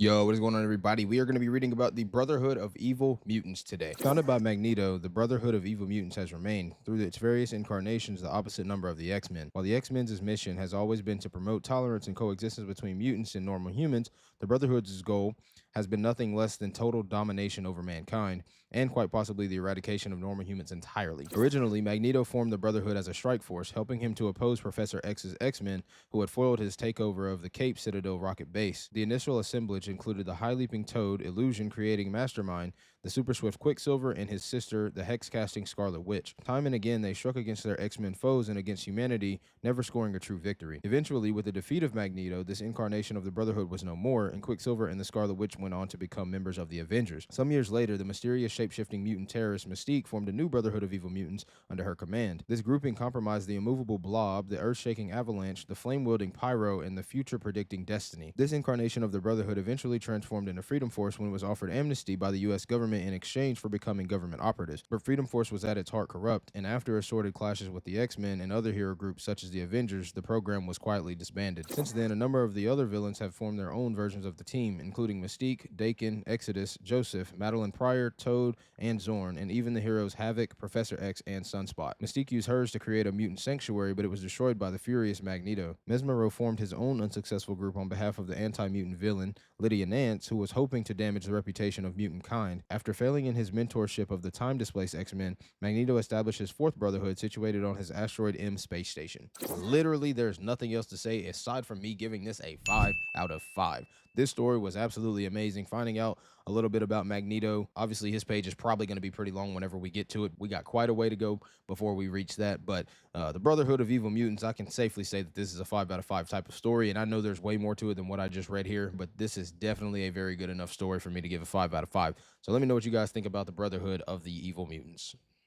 Yo, what is going on, everybody? We are going to be reading about the Brotherhood of Evil Mutants today. Founded by Magneto, the Brotherhood of Evil Mutants has remained, through its various incarnations, the opposite number of the X-Men. While the X-Men's mission has always been to promote tolerance and coexistence between mutants and normal humans, the Brotherhood's goal has been nothing less than total domination over mankind, and quite possibly the eradication of normal humans entirely. Originally, Magneto formed the Brotherhood as a strike force, helping him to oppose Professor X's X-Men, who had foiled his takeover of the Cape Citadel rocket base. The initial assemblage included the high-leaping Toad, illusion-creating Mastermind, the super-swift Quicksilver, and his sister, the hex-casting Scarlet Witch. Time and again, they struck against their X-Men foes and against humanity, never scoring a true victory. Eventually, with the defeat of Magneto, this incarnation of the Brotherhood was no more, and Quicksilver and the Scarlet Witch went on to become members of the Avengers. Some years later, the mysterious shape-shifting mutant terrorist Mystique formed a new Brotherhood of Evil Mutants under her command. This grouping comprised the immovable Blob, the earth-shaking Avalanche, the flame-wielding Pyro, and the future-predicting Destiny. This incarnation of the Brotherhood eventually transformed into Freedom Force when it was offered amnesty by the US government in exchange for becoming government operatives. But Freedom Force was at its heart corrupt, and after assorted clashes with the X-Men and other hero groups such as the Avengers, the program was quietly disbanded. Since then, a number of the other villains have formed their own versions of the team, including Mystique, Daken, Exodus, Joseph, Madeline Pryor, Toad, and Zorn, and even the heroes Havoc, Professor X, and Sunspot. Mystique used hers to create a mutant sanctuary, but it was destroyed by the furious Magneto. Mesmero formed his own unsuccessful group on behalf of the anti-mutant villain, Lydia Nance, who was hoping to damage the reputation of mutant kind. After failing in his mentorship of the time-displaced X-Men, Magneto established his fourth Brotherhood situated on his Asteroid M space station. Literally, there's nothing else to say aside from me giving this a 5 out of 5. This story was absolutely amazing. Finding out a little bit about Magneto. Obviously, his page is probably going to be pretty long whenever we get to it. We got quite a way to go before we reach that. But the Brotherhood of Evil Mutants, I can safely say that this is a 5 out of 5 type of story. And I know there's way more to it than what I just read here, but this is definitely a very good enough story for me to give a 5 out of 5. So let me know what you guys think about the Brotherhood of the Evil Mutants.